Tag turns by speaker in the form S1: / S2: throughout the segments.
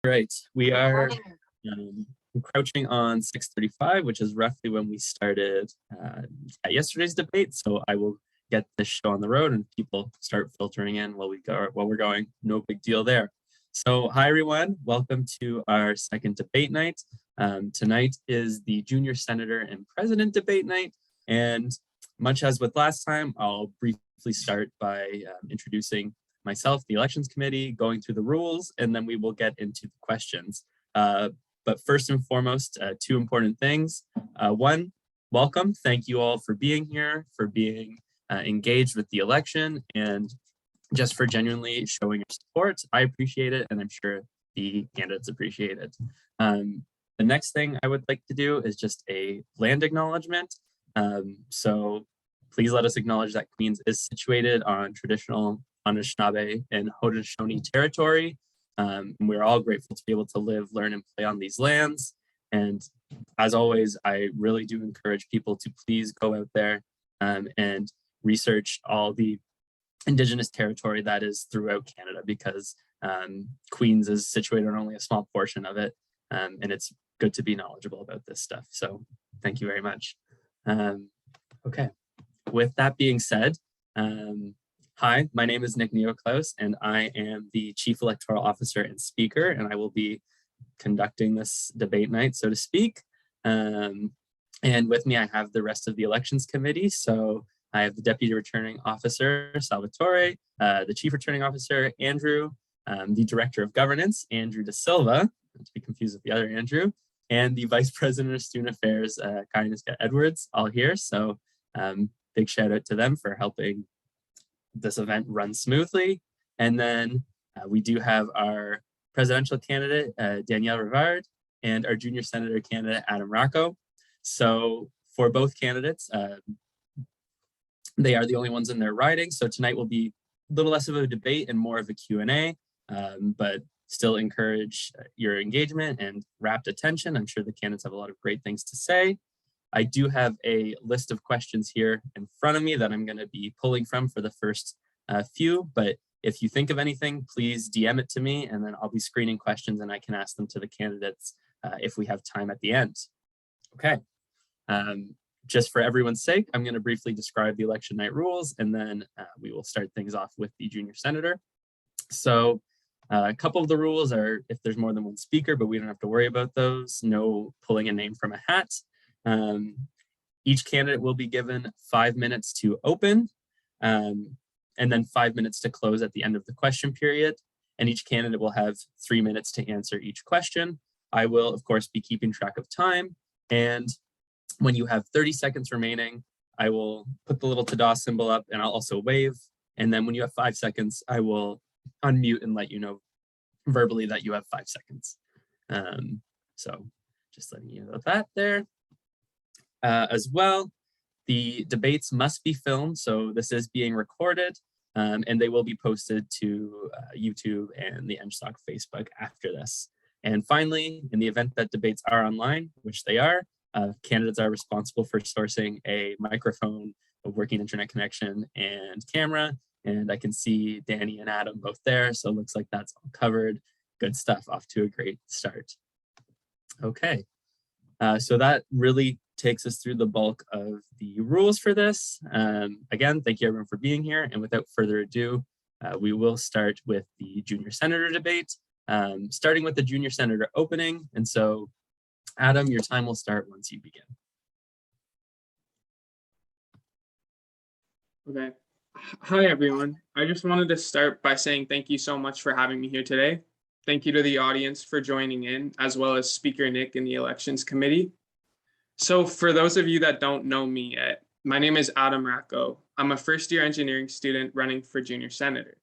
S1: Right, we are encroaching on 6:35, which is roughly when we started at yesterday's debate. So I will get this show on the road and people start filtering in while we're going. No big deal there. So hi everyone, welcome to our second debate night. Tonight is the junior senator and president debate night, and much as with last time, I'll briefly start by introducing myself, the elections committee, going through the rules, and then we will get into the questions. But first and foremost, two important things. One, welcome. Thank you all for being here, for being engaged with the election, and just for genuinely showing your support. I appreciate it, and I'm sure the candidates appreciate it. The next thing I would like to do is just a land acknowledgement. So please let us acknowledge that Queens is situated on traditional Anishinaabe and Haudenosaunee territory. We're all grateful to be able to live, learn, and play on these lands. And as always, I really do encourage people to please go out there and research all the Indigenous territory that is throughout Canada, because Queens is situated on only a small portion of it. And it's good to be knowledgeable about this stuff. So thank you very much. Okay, with that being said, hi, my name is Nick Neoclaus, and I am the Chief Electoral Officer and Speaker, and I will be conducting this debate night, so to speak. And with me, I have the rest of the Elections Committee. So I have the Deputy Returning Officer, Salvatore, the Chief Returning Officer, Andrew, the Director of Governance, Andrew De Silva, not to be confused with the other Andrew, and the Vice President of Student Affairs, Kaineska Edwards, all here. So big shout out to them for helping this event run smoothly. And then we do have our presidential candidate, Danielle Rivard, and our junior senator candidate, Adam Raco. So for both candidates, they are the only ones in their riding. So tonight will be a little less of a debate and more of a Q&A, but still encourage your engagement and rapt attention. I'm sure the candidates have a lot of great things to say. I do have a list of questions here in front of me that I'm going to be pulling from for the first few, but if you think of anything, please DM it to me, and then I'll be screening questions and I can ask them to the candidates if we have time at the end. Okay, just for everyone's sake, I'm going to briefly describe the election night rules, and then we will start things off with the junior senator. So a couple of the rules are if there's more than one speaker, but we don't have to worry about those. No pulling a name from a hat. Each candidate will be given 5 minutes to open, and then 5 minutes to close at the end of the question period. And each candidate will have 3 minutes to answer each question. I will, of course, be keeping track of time. And when you have 30 seconds remaining, I will put the little ta-da symbol up and I'll also wave. And then when you have 5 seconds, I will unmute and let you know verbally that you have 5 seconds. So just letting you know that there. As well, the debates must be filmed, so this is being recorded, and they will be posted to YouTube and the EngSoc Facebook after this. And finally, in the event that debates are online, which they are, candidates are responsible for sourcing a microphone, a working internet connection, and camera. And I can see Danny and Adam both there, so it looks like that's all covered. Good stuff, off to a great start. Okay, so that really takes us through the bulk of the rules for this. Again, thank you everyone for being here. And without further ado, we will start with the junior senator debate, starting with the junior senator opening. And so, Adam, your time will start once you begin.
S2: Okay. Hi, everyone. I just wanted to start by saying thank you so much for having me here today. Thank you to the audience for joining in, as well as Speaker Nick and the Elections Committee. So for those of you that don't know me yet, my name is Adam Raco. I'm a first-year engineering student running for junior senator.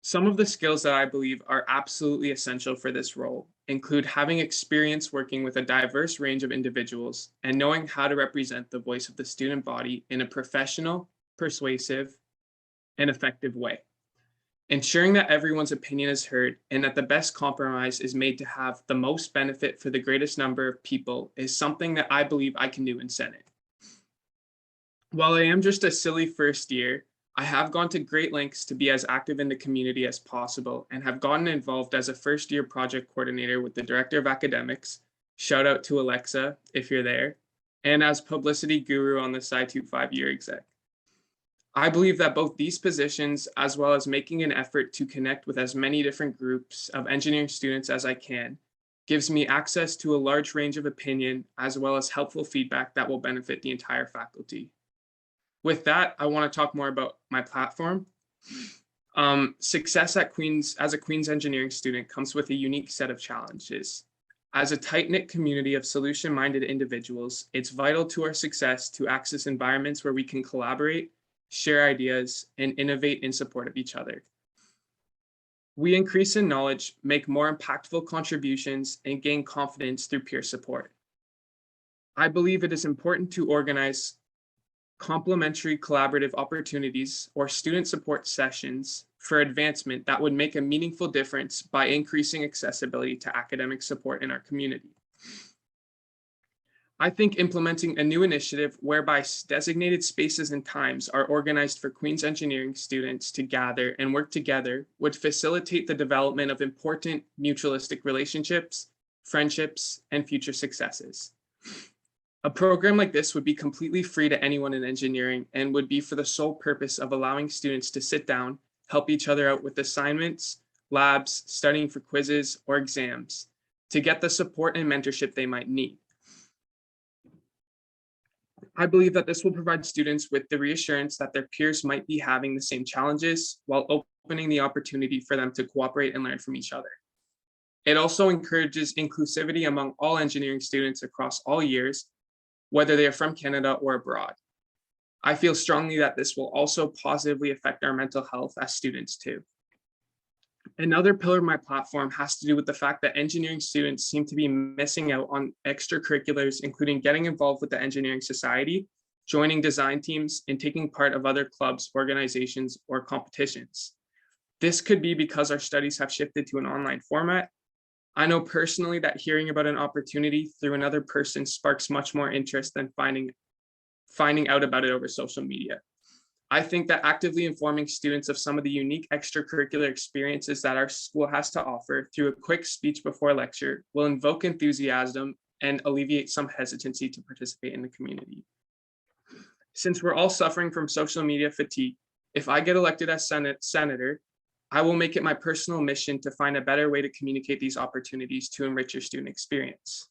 S2: Some of the skills that I believe are absolutely essential for this role include having experience working with a diverse range of individuals and knowing how to represent the voice of the student body in a professional, persuasive, and effective way. Ensuring that everyone's opinion is heard and that the best compromise is made to have the most benefit for the greatest number of people is something that I believe I can do in Senate. While I am just a silly first year, I have gone to great lengths to be as active in the community as possible and have gotten involved as a first-year project coordinator with the Director of Academics, shout out to Alexa if you're there, and as publicity guru on the Sci25 year exec. I believe that both these positions, as well as making an effort to connect with as many different groups of engineering students as I can, gives me access to a large range of opinion, as well as helpful feedback that will benefit the entire faculty. With that, I want to talk more about my platform. Success at Queen's as a Queen's engineering student comes with a unique set of challenges. As a tight-knit community of solution-minded individuals, it's vital to our success to access environments where we can collaborate, share ideas, and innovate in support of each other. We increase in knowledge, make more impactful contributions, and gain confidence through peer support. I believe it is important to organize complementary collaborative opportunities or student support sessions for advancement that would make a meaningful difference by increasing accessibility to academic support in our community. I think implementing a new initiative whereby designated spaces and times are organized for Queen's engineering students to gather and work together would facilitate the development of important mutualistic relationships, friendships, and future successes. A program like this would be completely free to anyone in engineering and would be for the sole purpose of allowing students to sit down, help each other out with assignments, labs, studying for quizzes or exams, to get the support and mentorship they might need. I believe that this will provide students with the reassurance that their peers might be having the same challenges while opening the opportunity for them to cooperate and learn from each other. It also encourages inclusivity among all engineering students across all years, whether they are from Canada or abroad. I feel strongly that this will also positively affect our mental health as students too. Another pillar of my platform has to do with the fact that engineering students seem to be missing out on extracurriculars, including getting involved with the engineering society, joining design teams, and taking part of other clubs, organizations, or competitions. This could be because our studies have shifted to an online format. I know personally that hearing about an opportunity through another person sparks much more interest than finding out about it over social media. I think that actively informing students of some of the unique extracurricular experiences that our school has to offer through a quick speech before lecture will invoke enthusiasm and alleviate some hesitancy to participate in the community. Since we're all suffering from social media fatigue, if I get elected as senator, I will make it my personal mission to find a better way to communicate these opportunities to enrich your student experience.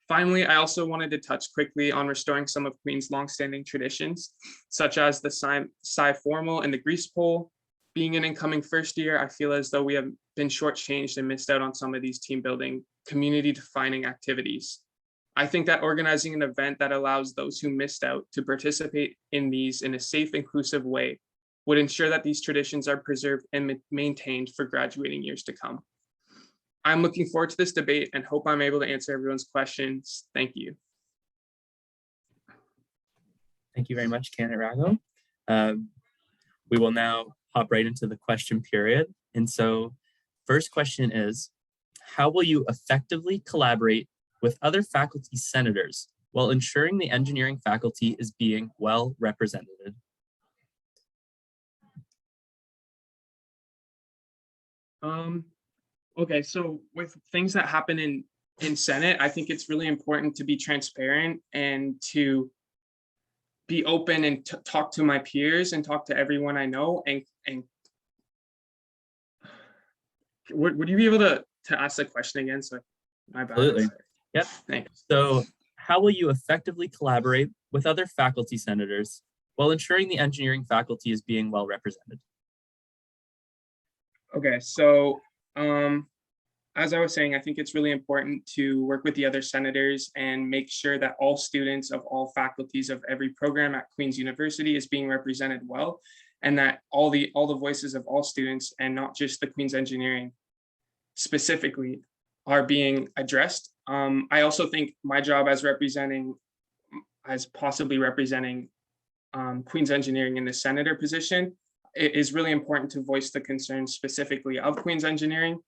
S2: Finally, I also wanted to touch quickly on restoring some of Queen's longstanding traditions, such as the Sci-Formal and the Grease Pole. Being an incoming first year, I feel as though we have been shortchanged and missed out on some of these team building, community defining activities. I think that organizing an event that allows those who missed out to participate in these in a safe, inclusive way would ensure that these traditions are preserved and maintained for graduating years to come. I'm looking forward to this debate and hope I'm able to answer everyone's questions. Thank you.
S1: Thank you very much, candidate Raco. We will now hop right into the question period. And so first question is, how will you effectively collaborate with other faculty senators while ensuring the engineering faculty is being well represented?
S2: Okay, so with things that happen in Senate, I think it's really important to be transparent and to be open and talk to my peers and talk to everyone I know. And would you be able to ask the question again? So my bad.
S1: Absolutely. Yep.
S2: Thanks.
S1: So how will you effectively collaborate with other faculty senators while ensuring the engineering faculty is being well represented?
S2: Okay, so as I was saying, I think it's really important to work with the other senators and make sure that all students of all faculties of every program at Queen's University is being represented well, and that all the voices of all students and not just the Queen's Engineering specifically are being addressed. I also think my job as possibly representing Queen's Engineering in the senator position, it is really important to voice the concerns specifically of Queen's Engineering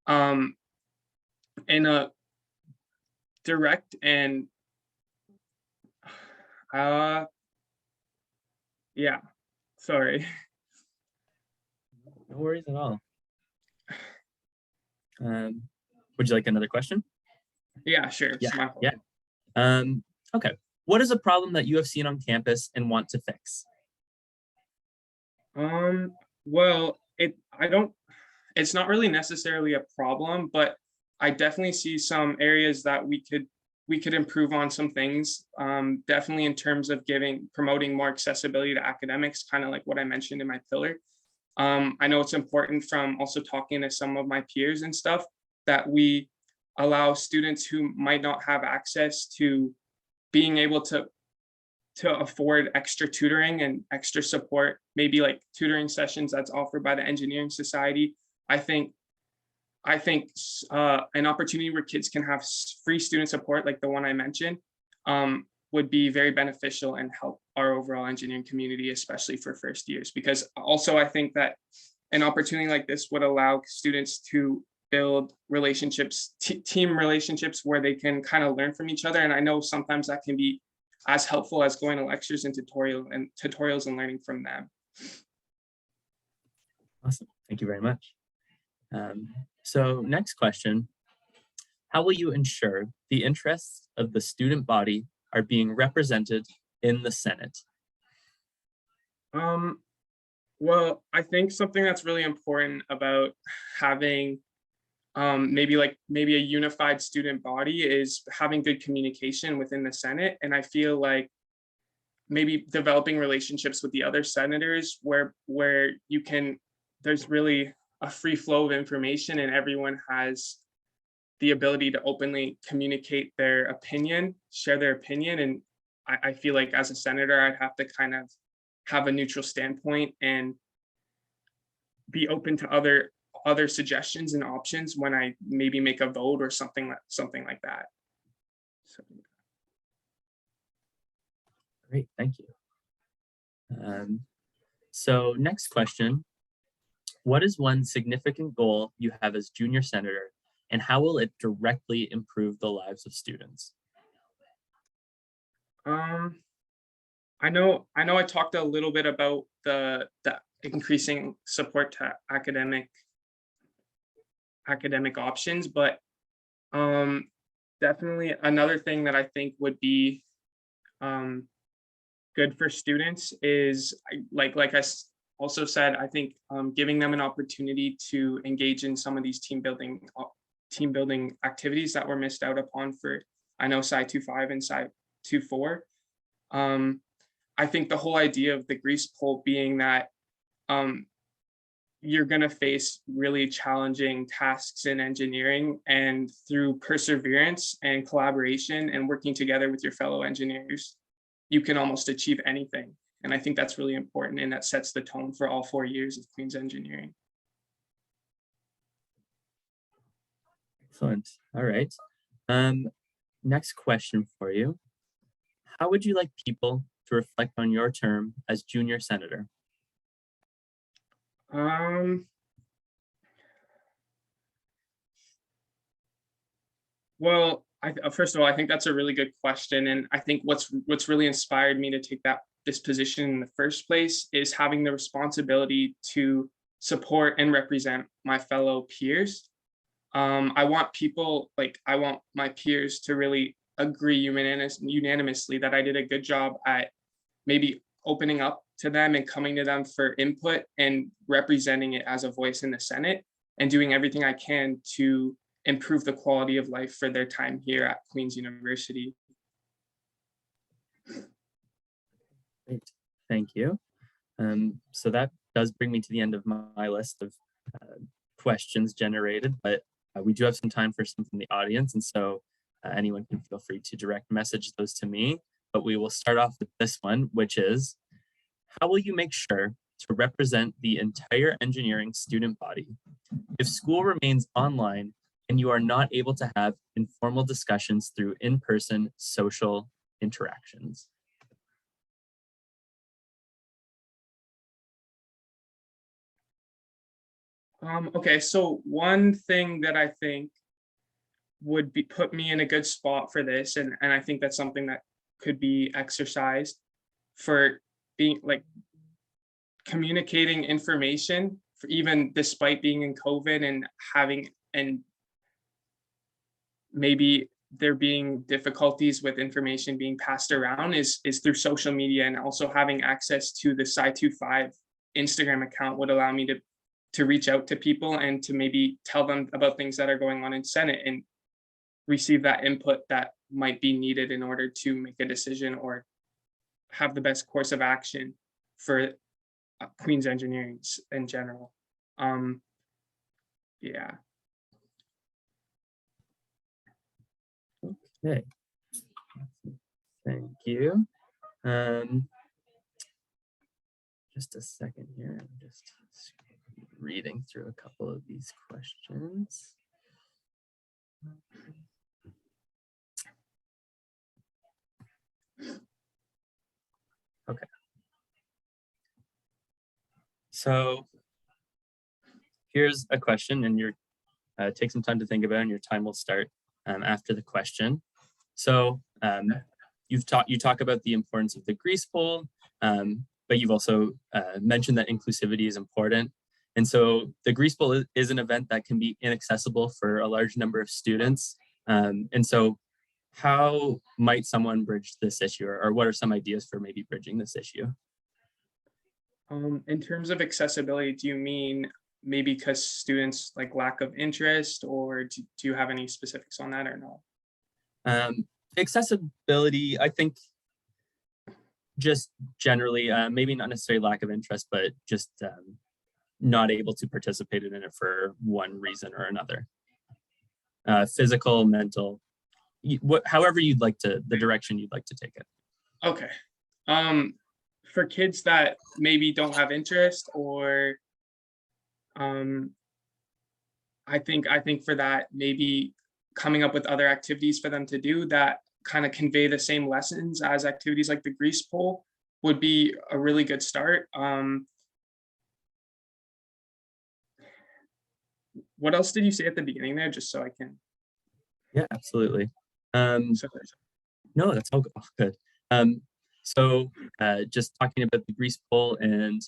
S2: in a direct and Sorry.
S1: No worries at all. Would you like another question?
S2: Yeah, sure. It's my fault.
S1: Yeah. Okay. What is a problem that you have seen on campus and want to fix?
S2: Well, it's not really necessarily a problem, but I definitely see some areas that we could improve on some things. Definitely in terms of promoting more accessibility to academics, kind of like what I mentioned in my pillar. I know it's important from also talking to some of my peers and stuff that we allow students who might not have access to being able to afford extra tutoring and extra support, maybe like tutoring sessions that's offered by the Engineering Society. I think an opportunity where kids can have free student support, like the one I mentioned, would be very beneficial and help our overall engineering community, especially for first years. Because also I think that an opportunity like this would allow students to build relationships, team relationships, where they can kind of learn from each other. And I know sometimes that can be as helpful as going to lectures and tutorials and learning from them.
S1: Awesome. Thank you very much. So next question, how will you ensure the interests of the student body are being represented in the Senate?
S2: Well, I think something that's really important about having maybe a unified student body is having good communication within the Senate. And I feel like maybe developing relationships with the other senators where there's really a free flow of information and everyone has the ability to openly communicate their opinion, share their opinion. And I feel like as a senator, I'd have to kind of have a neutral standpoint and be open to other suggestions and options when I maybe make a vote or something like that.
S1: Great, thank you. So next question, what is one significant goal you have as junior senator, and how will it directly improve the lives of students?
S2: I know I talked a little bit about the increasing support to academic options, but definitely another thing that I think would be good for students is like I also said, I think giving them an opportunity to engage in some of these team building activities that were missed out upon for, I know, Sci 2.5 and Sci 2.4. I think the whole idea of the grease pole being that you're going to face really challenging tasks in engineering, and through perseverance and collaboration and working together with your fellow engineers, you can almost achieve anything. And I think that's really important, and that sets the tone for all 4 years of Queen's Engineering.
S1: Excellent. All right. Next question for you. How would you like people to reflect on your term as junior senator?
S2: Well, first of all, I think that's a really good question. And I think what's really inspired me to take this position in the first place is having the responsibility to support and represent my fellow peers. I want my peers to really agree unanimously that I did a good job at maybe opening up to them and coming to them for input and representing it as a voice in the Senate, and doing everything I can to improve the quality of life for their time here at Queen's University.
S1: Great, thank you. So that does bring me to the end of my list of questions generated, but we do have some time for some from the audience, and so anyone can feel free to direct message those to me. But we will start off with this one, which is, how will you make sure to represent the entire engineering student body if school remains online and you are not able to have informal discussions through in-person social interactions?
S2: Okay, so one thing that I think would put me in a good spot for this, and I think that's something that could be exercised for being communicating information, for even despite being in COVID and maybe there being difficulties with information being passed around, is through social media, and also having access to the Sci25 Instagram account would allow me to reach out to people and to maybe tell them about things that are going on in Senate and receive that input that might be needed in order to make a decision or have the best course of action for Queen's engineering in general. Yeah.
S1: Okay. Thank you. Just a second here. I'm just reading through a couple of these questions. Okay. So here's a question, and you're take some time to think about it, and your time will start after the question. So you talk about the importance of the grease pole, but you've also mentioned that inclusivity is important. And so the grease pole is an event that can be inaccessible for a large number of students. And so how might someone bridge this issue, or what are some ideas for maybe bridging this issue?
S2: In terms of accessibility, do you mean maybe because students like lack of interest, or do you have any specifics on that or no?
S1: Accessibility, I think just generally, maybe not necessarily lack of interest, but just not able to participate in it for one reason or another. Physical, mental, however you'd like to, the direction you'd like to take it.
S2: Okay. For kids that maybe don't have interest, or I think for that, maybe coming up with other activities for them to do that kind of convey the same lessons as activities like the grease pole would be a really good start. What else did you say at the beginning there, just so I can?
S1: Yeah, absolutely. No, that's all good. So just talking about the grease pole and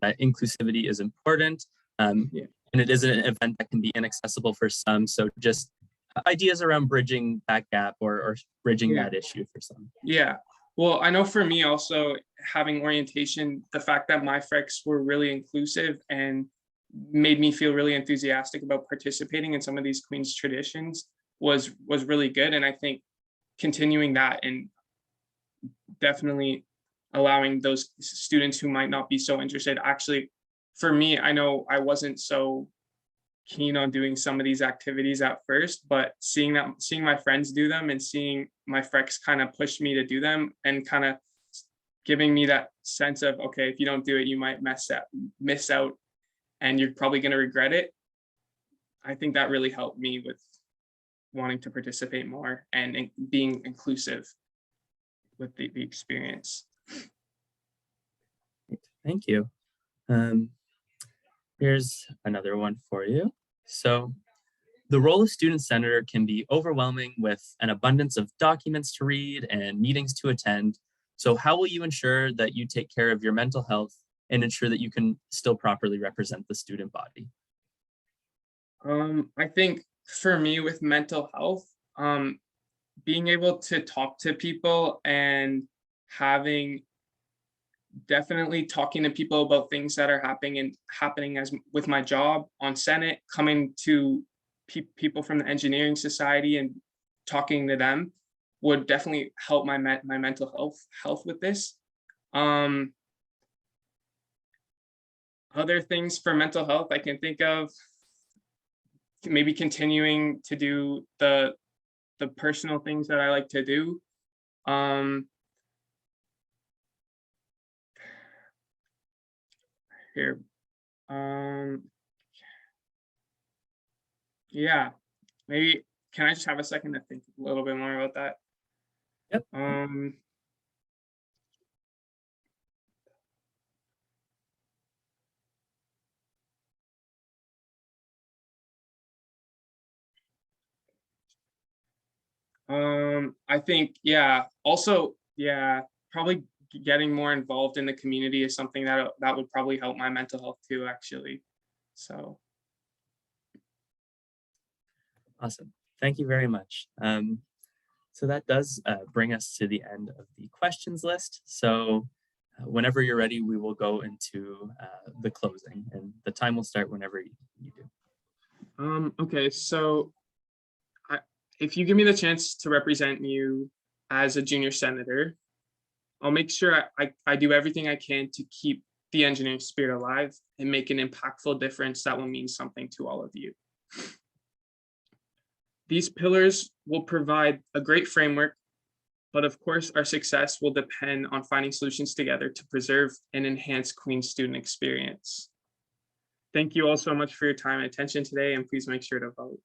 S1: that inclusivity is important. Yeah. And it is an event that can be inaccessible for some. So just ideas around bridging that gap, or bridging that issue for some.
S2: Yeah. Well, I know for me also, having orientation, the fact that my FRECs were really inclusive and made me feel really enthusiastic about participating in some of these Queen's traditions was really good. And I think continuing that and definitely allowing those students who might not be so interested, actually, for me, I know I wasn't so keen on doing some of these activities at first, but seeing my friends do them and seeing my FRECs kind of push me to do them, and kind of giving me that sense of, okay, if you don't do it, you might miss out and you're probably going to regret it. I think that really helped me with wanting to participate more and being inclusive with the experience.
S1: Thank you. Here's another one for you. So the role of student senator can be overwhelming with an abundance of documents to read and meetings to attend. So how will you ensure that you take care of your mental health and ensure that you can still properly represent the student body?
S2: I think for me with mental health, being able to talk to people and definitely talking to people about things that are happening as with my job on Senate, coming to people from the engineering society and talking to them would definitely help my mental health with this. Other things for mental health I can think of, maybe continuing to do the personal things that I like to do. Here. Yeah, maybe can I just have a second to think a little bit more about that?
S1: Yep.
S2: I think, yeah, also, yeah, probably getting more involved in the community is something that would probably help my mental health too, actually. So.
S1: Awesome. Thank you very much. So that does bring us to the end of the questions list. So whenever you're ready, we will go into the closing, and the time will start whenever you do.
S2: Okay, so if you give me the chance to represent you as a junior senator, I'll make sure I do everything I can to keep the engineering spirit alive and make an impactful difference that will mean something to all of you. These pillars will provide a great framework, but of course, our success will depend on finding solutions together to preserve and enhance Queen's student experience. Thank you all so much for your time and attention today, and please make sure to vote.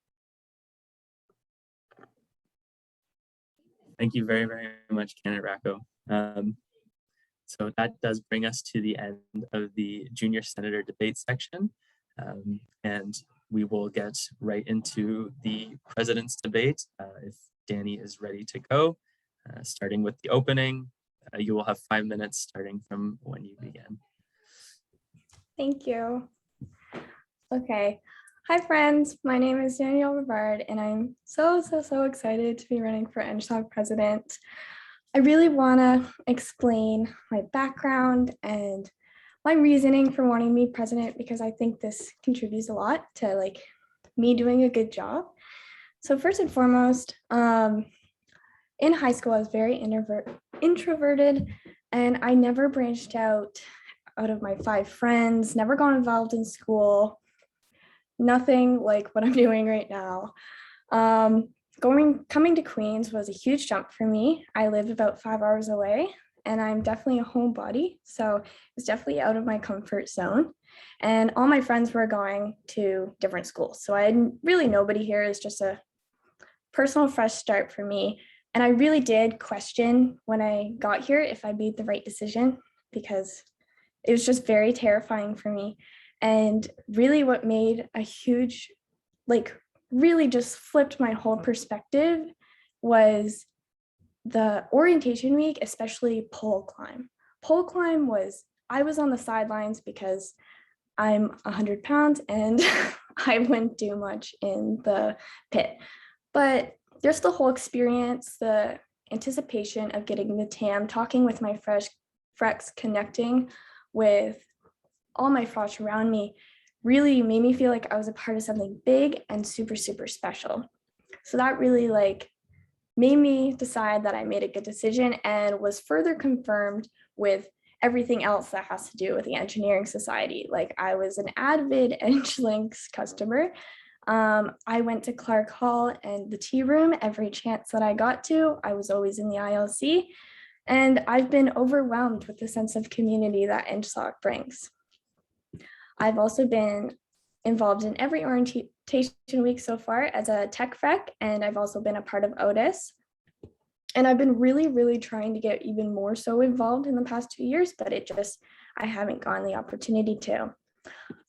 S1: Thank you very, very much, candidate Raco. So that does bring us to the end of the junior senator debate section. And we will get right into the president's debate. If Danny is ready to go, starting with the opening, you will have 5 minutes starting from when you begin.
S3: Thank you. Okay. Hi, friends. My name is Danielle Rivard, and I'm so excited to be running for EngSoc president. I really want to explain my background and my reasoning for wanting to be president, because I think this contributes a lot to me doing a good job. So first and foremost, in high school, I was very introverted, and I never branched out of my 5 friends, never got involved in school, nothing like what I'm doing right now. Coming to Queens was a huge jump for me. I live about 5 hours away, and I'm definitely a homebody, so it's definitely out of my comfort zone. And all my friends were going to different schools, so I had really nobody here. It's just a personal fresh start for me. And I really did question when I got here if I made the right decision, because it was just very terrifying for me. And really what made a huge, really just flipped my whole perspective was the orientation week, especially pole climb. Pole climb I was on the sidelines because I'm 100 pounds and I wouldn't do much in the pit. But just the whole experience, the anticipation of getting the TAM, talking with my friends, connecting with all my frosh around me, really made me feel like I was a part of something big and super special. So that really made me decide that I made a good decision, and was further confirmed with everything else that has to do with the engineering society. I was an avid EngLinks customer. I went to Clark Hall and the tea room every chance that I got to. I was always in the ILC, and I've been overwhelmed with the sense of community that EngSoc brings. I've also been involved in every orientation week so far as a tech rec, and I've also been a part of Otis. And I've been really trying to get even more so involved in the past 2 years, but I haven't gotten the opportunity to.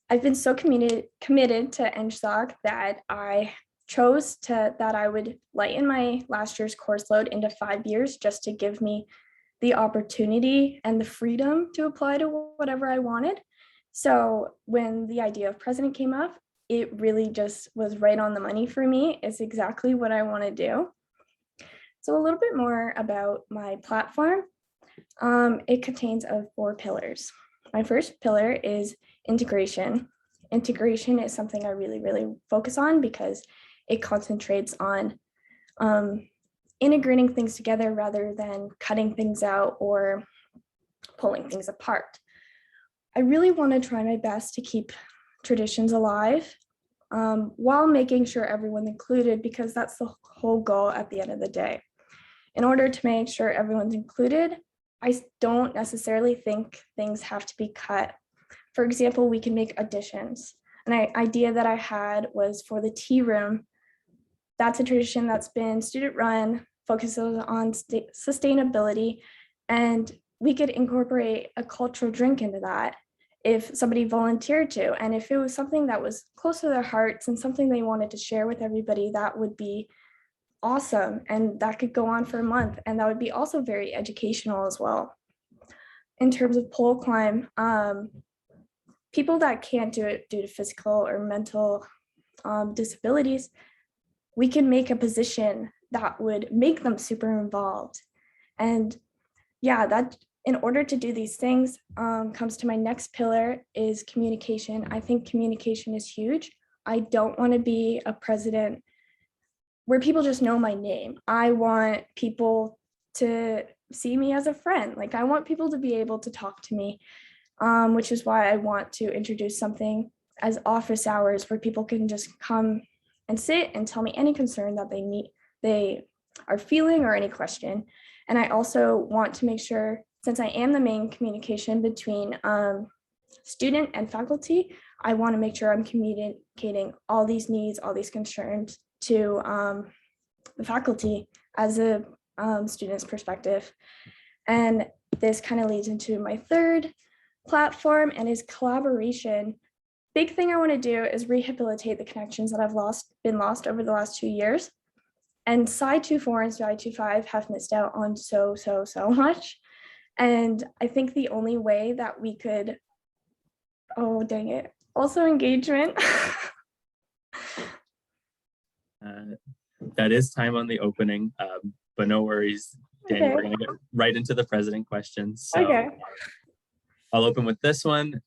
S3: I've been so committed to EngSoc that I chose that I would lighten my last year's course load into 5 years, just to give me the opportunity and the freedom to apply to whatever I wanted. So when the idea of president came up, it really just was right on the money for me. It's exactly what I want to do. So a little bit more about my platform. It contains of 4 pillars. My first pillar is integration. Integration is something I really focus on, because it concentrates on integrating things together rather than cutting things out or pulling things apart. I really want to try my best to keep traditions alive while making sure everyone's included, because that's the whole goal at the end of the day. In order to make sure everyone's included, I don't necessarily think things have to be cut. For example, we can make additions. An idea that I had was for the tea room. That's a tradition that's been student run, focuses on sustainability, and we could incorporate a cultural drink into that if somebody volunteered to. And if it was something that was close to their hearts and something they wanted to share with everybody, that would be awesome. And that could go on for a month. And that would be also very educational as well. in terms of pole climb, people that can't do it due to physical or mental disabilities, we can make a position that would make them super involved. And yeah, that in order to do these things comes to my next pillar is communication. I think communication is huge. I don't want to be a president where people just know my name. I want people to see me as a friend. Like, I want people to be able to talk to me, which is why I want to introduce something as office hours where people can just come and sit and tell me any concern that they are feeling or any question. And I also want to make sure, since I am the main communication between student and faculty, I want to make sure I'm communicating all these needs, all these concerns to the faculty as a student's perspective. And this kind of leads into my third platform, and is collaboration. Big thing I want to do is rehabilitate the connections that have been lost over the last 2 years. And Sci 24 and Sci 25 have missed out on so much. And I think the only way that we could, oh dang it, also engagement.
S1: That is time on the opening, but no worries, Danielle.
S3: Okay.
S1: We're going to get right into the president questions. So
S3: Okay.
S1: I'll open with this one.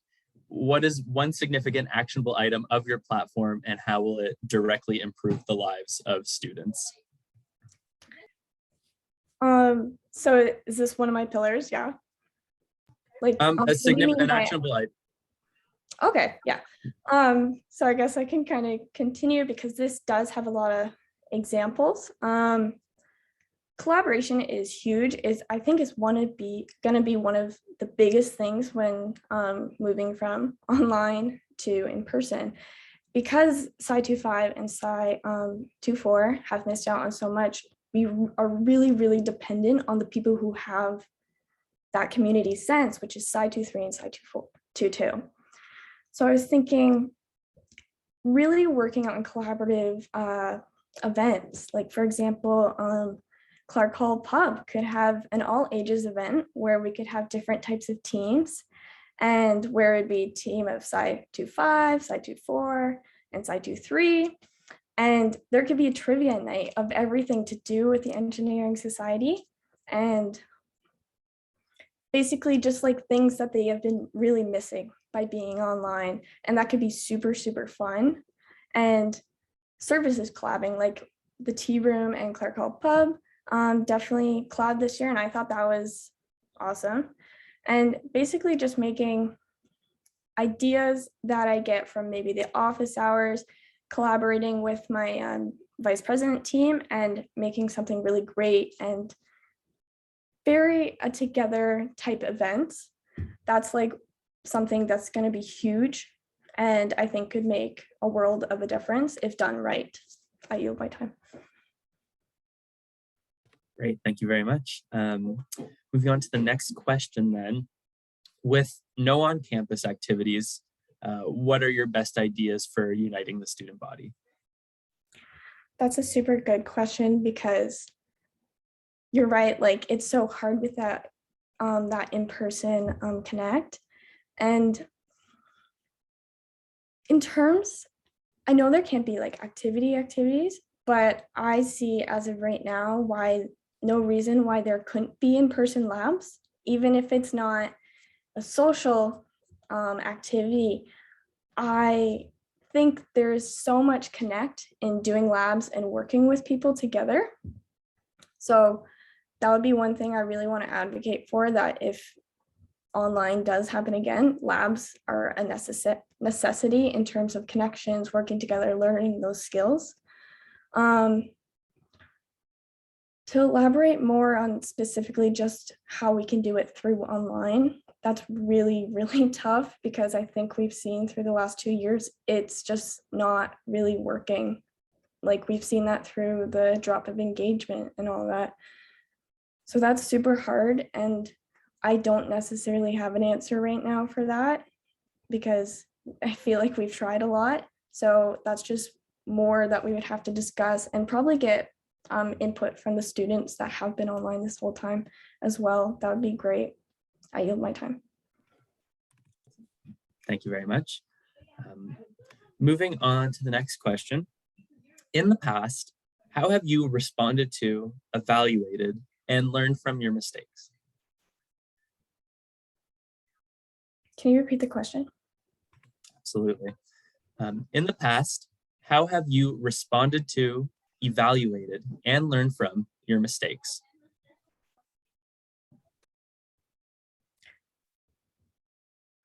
S1: What is one significant actionable item of your platform, and how will it directly improve the lives of students?
S3: So is this one of my pillars? Yeah. Like
S1: A
S3: what do you mean
S1: significant
S3: by-
S1: actionable item.
S3: Okay, yeah. So I guess I can kind of continue because this does have a lot of examples. Collaboration is huge. I think is gonna be one of the biggest things when moving from online to in person, because Sci 25 and Sci 24 have missed out on so much. We are really dependent on the people who have that community sense, which is Sci 23 and Sci 22. So I was thinking, really working on collaborative events. Like, for example, Clark Hall Pub could have an all ages event where we could have different types of teams, and where it'd be a team of Sci 25, Sci 24, and Sci 23. And there could be a trivia night of everything to do with the Engineering Society, and basically just like things that they have been really missing by being online. And that could be super fun. And services collabing, like the Tea Room and Clark Hall Pub definitely collabed this year, and I thought that was awesome. And basically just making ideas that I get from maybe the office hours, collaborating with my vice president team, and making something really great and very together type events. That's like something that's going to be huge, and I think could make a world of a difference if done right. I yield my time.
S1: Great, thank you very much. Moving on to the next question then. With no on-campus activities, what are your best ideas for uniting the student body?
S3: That's a super good question, because you're right, like it's so hard with that in-person connect. And in terms, I know there can't be like activities, but I see as of right now no reason why there couldn't be in-person labs, even if it's not a social activity. I think there's so much connect in doing labs and working with people together. So that would be one thing I really want to advocate for, that if online does happen again, labs are a necessity in terms of connections, working together, learning those skills. To elaborate more on specifically just how we can do it through online, that's really tough, because I think we've seen through the last 2 years, it's just not really working. Like, we've seen that through the drop of engagement and all that. So that's super hard, and I don't necessarily have an answer right now for that, because I feel like we've tried a lot. So that's just more that we would have to discuss, and probably get input from the students that have been online this whole time as well. That would be great. I yield my time.
S1: Thank you very much. Moving on to the next question. In the past, how have you responded to, evaluated, and learned from your mistakes?
S3: Can you repeat the question?
S1: Absolutely. In the past, how have you responded to, evaluated, and learned from your mistakes?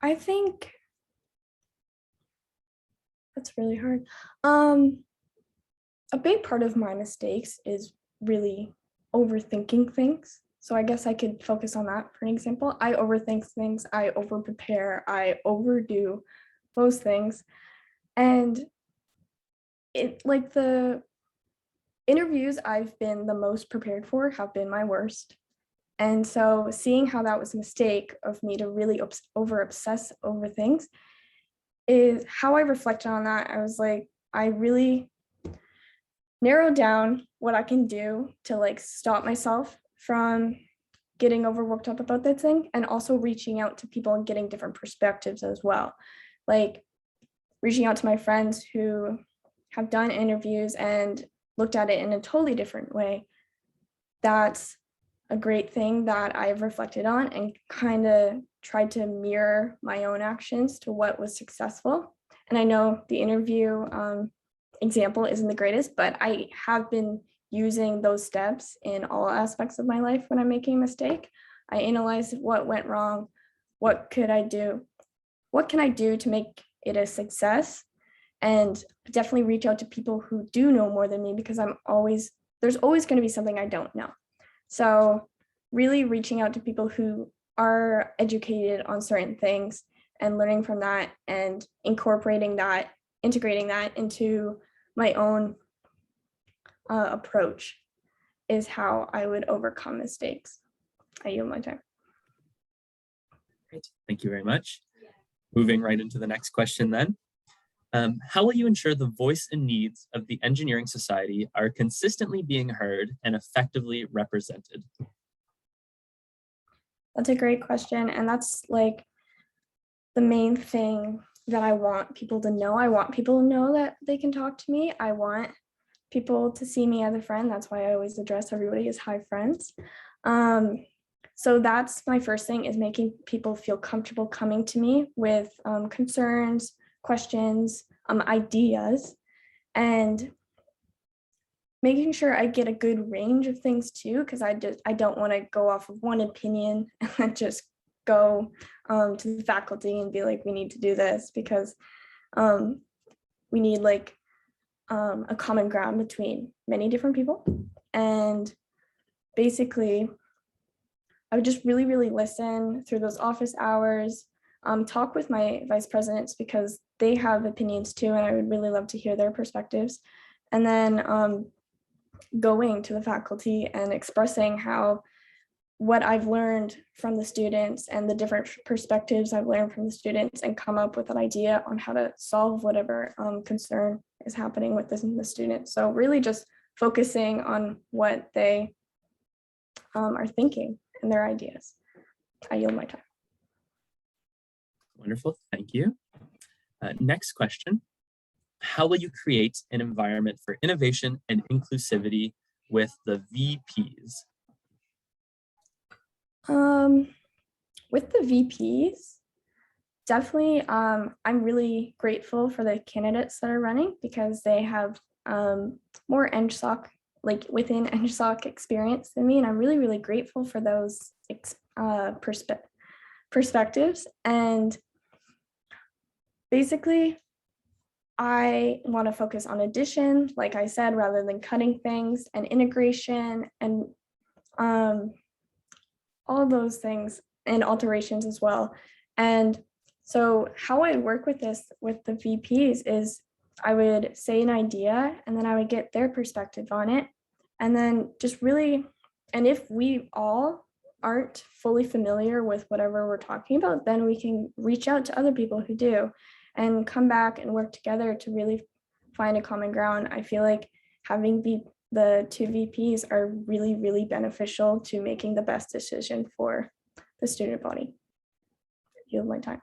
S3: I think that's really hard. A big part of my mistakes is really overthinking things. So I guess I could focus on that for an example. I overthink things, I over-prepare, I overdo most things. And like the interviews I've been the most prepared for have been my worst. And so seeing how that was a mistake of me to really over obsess over things is how I reflected on that. I was like, I really narrowed down what I can do to like stop myself from getting overworked up about that thing, and also reaching out to people and getting different perspectives as well. Like reaching out to my friends who have done interviews and looked at it in a totally different way. That's a great thing that I've reflected on and kind of tried to mirror my own actions to what was successful. And I know the interview example isn't the greatest, but I have been using those steps in all aspects of my life when I'm making a mistake. I analyze what went wrong, what could I do, what can I do to make it a success, and definitely reach out to people who do know more than me, because there's always going to be something I don't know. So really reaching out to people who are educated on certain things and learning from that and integrating that into my own approach is how I would overcome mistakes. I yield my time.
S1: Great, thank you very much. Moving right into the next question then. How will you ensure the voice and needs of the engineering society are consistently being heard and effectively represented?
S3: That's a great question. And that's like the main thing that I want people to know. I want people to know that they can talk to me. I want people to see me as a friend. That's why I always address everybody as hi friends. So that's my first thing, is making people feel comfortable coming to me with concerns, questions, ideas, and making sure I get a good range of things too, because I don't want to go off of one opinion and just go to the faculty and be like, we need to do this, because we need like a common ground between many different people. And basically, I would just really, really listen through those office hours, talk with my vice presidents because they have opinions too, and I would really love to hear their perspectives. And then going to the faculty and expressing what I've learned from the students and the different perspectives I've learned from the students, and come up with an idea on how to solve whatever concern is happening with the students. So really just focusing on what they are thinking and their ideas. I yield my time.
S1: Wonderful, thank you. Next question. How will you create an environment for innovation and inclusivity with the VPs?
S3: With the VPs, definitely, I'm really grateful for the candidates that are running, because they have more EngSoc, like within EngSoc experience than me, and I'm really, really grateful for those perspectives. And basically, I want to focus on addition, like I said, rather than cutting things, and integration, and all those things, and alterations as well. And so how I work with this with the VPs is I would say an idea, and then I would get their perspective on it. And then just really, and if we all aren't fully familiar with whatever we're talking about, then we can reach out to other people who do and come back and work together to really find a common ground. I feel like having the two VPs are really, really beneficial to making the best decision for the student body. Yield my time.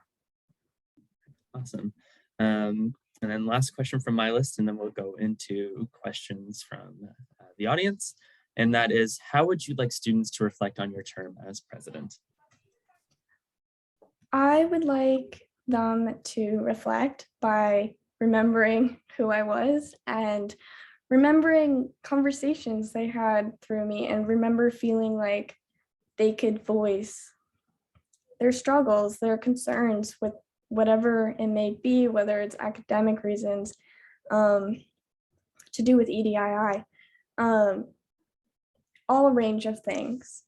S1: Awesome. And then last question from my list, and then we'll go into questions from the audience. And that is, how would you like students to reflect on your term as president?
S3: I would like them to reflect by remembering who I was and remembering conversations they had through me, and remember feeling like they could voice their struggles, their concerns with whatever it may be, whether it's academic reasons, to do with EDII, all a range of things.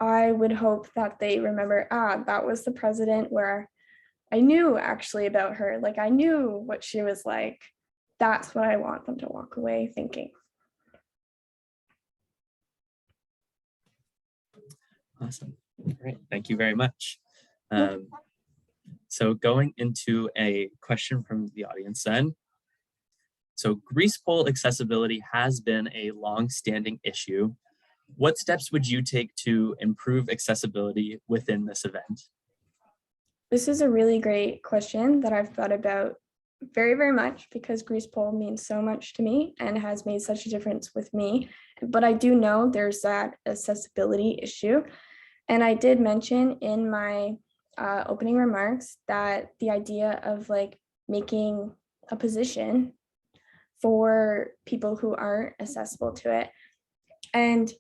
S3: I would hope that they remember, that was the president where I knew actually about her, like I knew what she was like. That's what I want them to walk away thinking.
S1: Awesome. Great. Thank you very much. So going into a question from the audience then. So grease pole accessibility has been a long-standing issue. What steps would you take to improve accessibility within this event?
S3: This is a really great question that I've thought about very, very much, because grease pole means so much to me and has made such a difference with me. But I do know there's that accessibility issue. And I did mention in my opening remarks that the idea of like making a position for people who aren't accessible to it, and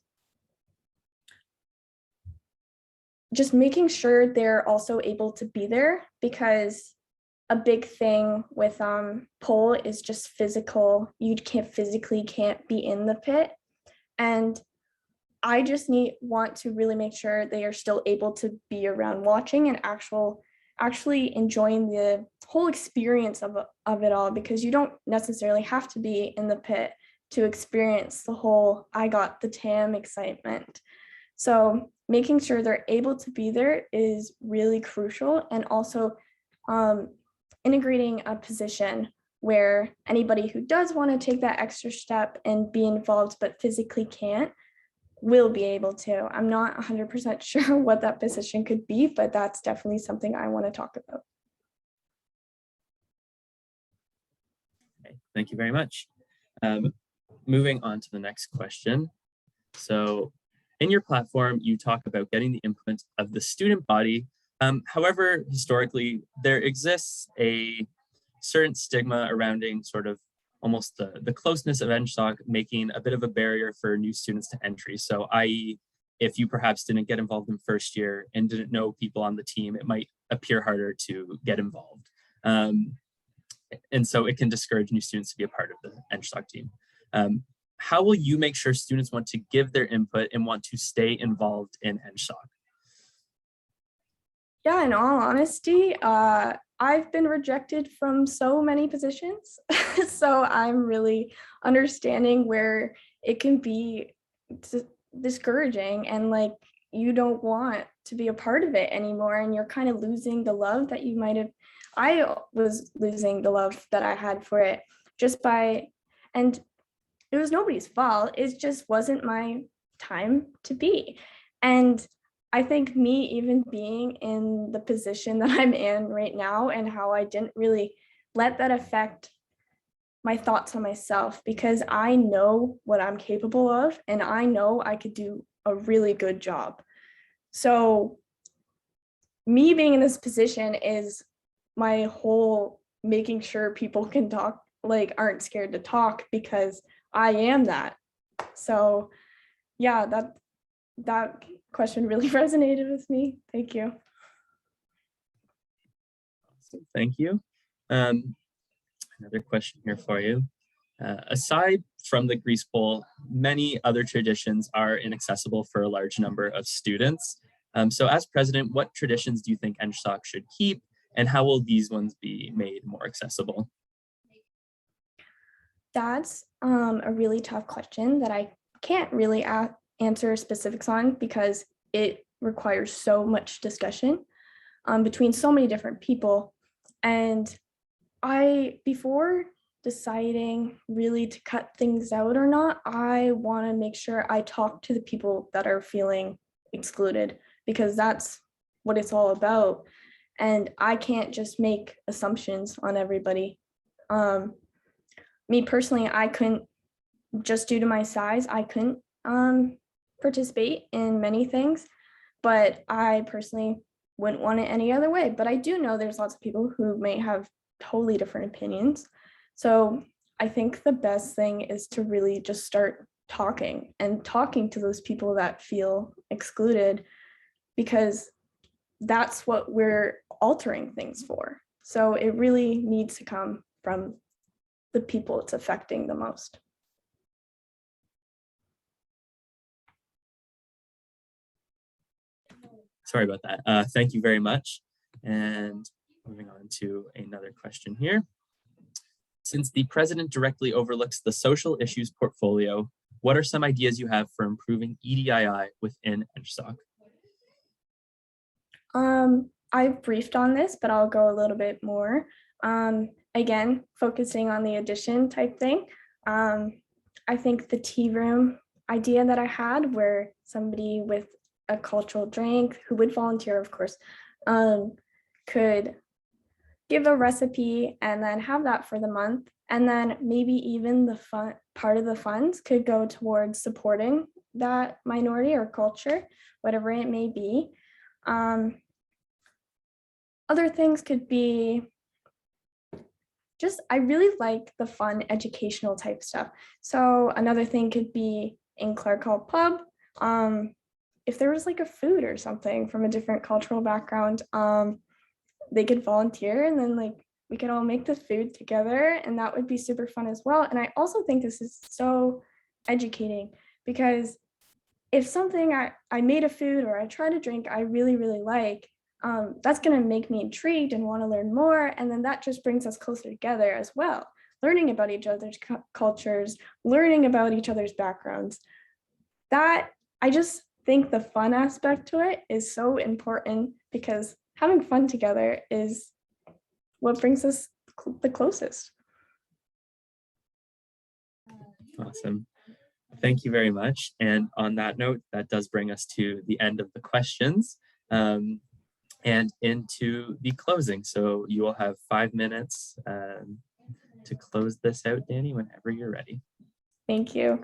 S3: just making sure they're also able to be there, because a big thing with pole is just physical. You can't be in the pit, and I just want to really make sure they are still able to be around watching and actually enjoying the whole experience of it all, because you don't necessarily have to be in the pit to experience the whole I got the TAM excitement. So making sure they're able to be there is really crucial, and also integrating a position where anybody who does want to take that extra step and be involved but physically can't will be able to. I'm not 100% sure what that position could be, but that's definitely something I want to talk about.
S1: Okay, thank you very much. Moving on to the next question. So in your platform, you talk about getting the input of the student body. However, historically, there exists a certain stigma surrounding sort of almost the closeness of EngSoc, making a bit of a barrier for new students to entry. So i.e., if you perhaps didn't get involved in first year and didn't know people on the team, it might appear harder to get involved. And so it can discourage new students to be a part of the EngSoc team. How will you make sure students want to give their input and want to stay involved in EngSoc?
S3: Yeah, in all honesty, I've been rejected from so many positions. So I'm really understanding where it can be discouraging, and like you don't want to be a part of it anymore, and you're kind of losing the love that you might have. I was losing the love that I had for it just by, and it was nobody's fault. It just wasn't my time to be. And I think me even being in the position that I'm in right now, and how I didn't really let that affect my thoughts on myself, because I know what I'm capable of and I know I could do a really good job. So me being in this position is my whole making sure people can talk, like aren't scared to talk, because I am that. So yeah, that question really resonated with me. Thank you.
S1: Awesome. Thank you. Another question here for you. Aside from the grease pole, many other traditions are inaccessible for a large number of students. So as president, what traditions do you think EngSoc should keep, and how will these ones be made more accessible?
S3: That's a really tough question that I can't really answer specifics on, because it requires so much discussion between so many different people. And before deciding really to cut things out or not, I want to make sure I talk to the people that are feeling excluded, because that's what it's all about. And I can't just make assumptions on everybody. Me personally, I couldn't, just due to my size, I couldn't participate in many things, but I personally wouldn't want it any other way. But I do know there's lots of people who may have totally different opinions. So I think the best thing is to really just start talking to those people that feel excluded, because that's what we're altering things for. So it really needs to come from the people it's affecting the most.
S1: Sorry about that. Thank you very much. And moving on to another question here. Since the president directly overlooks the social issues portfolio, what are some ideas you have for improving EDII within EngSoc?
S3: I've briefed on this, but I'll go a little bit more. Again, focusing on the addition type thing. I think the tea room idea that I had, where somebody with a cultural drink who would volunteer, of course, could give a recipe and then have that for the month. And then maybe even the fun part of the funds could go towards supporting that minority or culture, whatever it may be. Other things could be just, I really like the fun educational type stuff. So another thing could be in Clark Hall Pub, if there was like a food or something from a different cultural background, they could volunteer and then like we could all make the food together, and that would be super fun as well. And I also think this is so educating, because if something I made a food or I tried a drink I really, really like, that's going to make me intrigued and want to learn more. And then that just brings us closer together as well, learning about each other's cultures, learning about each other's backgrounds. That, I just think the fun aspect to it is so important, because having fun together is what brings us the closest.
S1: Awesome. Thank you very much. And on that note, that does bring us to the end of the questions and into the closing. So you will have 5 minutes to close this out, Danny, whenever you're ready.
S3: Thank you.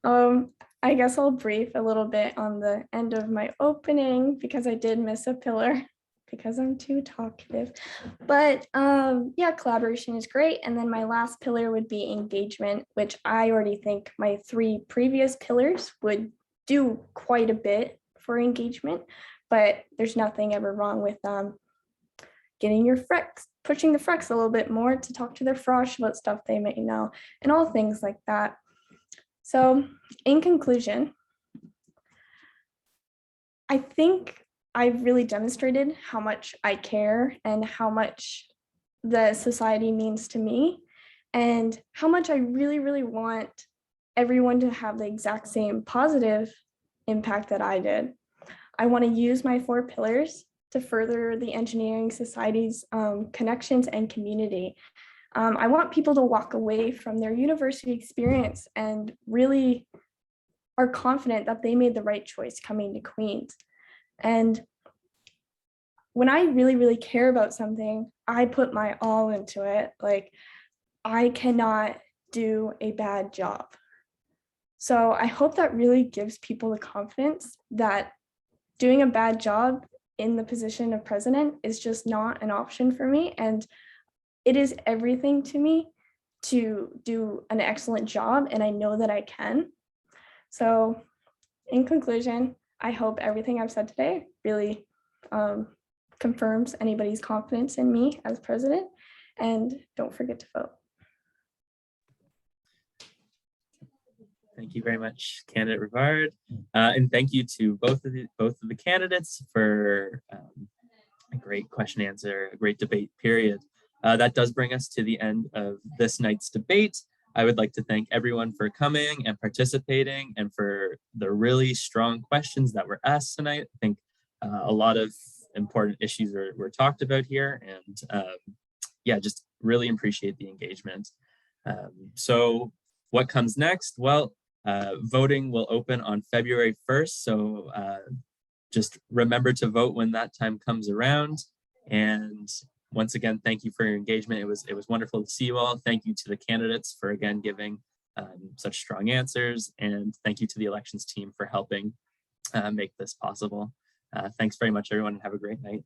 S3: I guess I'll brief a little bit on the end of my opening, because I did miss a pillar because I'm too talkative. But yeah, collaboration is great. And then my last pillar would be engagement, which I already think my 3 previous pillars would do quite a bit for engagement, but there's nothing ever wrong with getting your friends, pushing the friends a little bit more to talk to their frosh about stuff they may know, and all things like that. So in conclusion, I think I've really demonstrated how much I care and how much the society means to me, and how much I really, really want everyone to have the exact same positive impact that I did. I want to use my 4 pillars to further the engineering society's connections and community. I want people to walk away from their university experience and really are confident that they made the right choice coming to Queen's. And when I really, really care about something, I put my all into it. Like, I cannot do a bad job. So I hope that really gives people the confidence that doing a bad job in the position of president is just not an option for me. And it is everything to me to do an excellent job, and I know that I can. So in conclusion, I hope everything I've said today really confirms anybody's confidence in me as president, and don't forget to vote.
S1: Thank you very much, candidate Rivard, and thank you to both of the candidates for a great question answer, a great debate period. That does bring us to the end of this night's debate. I would like to thank everyone for coming and participating, and for the really strong questions that were asked tonight. I think a lot of important issues were talked about here, and yeah, just really appreciate the engagement. So what comes next? Well, voting will open on February 1st. So just remember to vote when that time comes around. And once again, thank you for your engagement. It was wonderful to see you all. Thank you to the candidates for again giving such strong answers, and thank you to the elections team for helping make this possible. Thanks very much, everyone, and have a great night.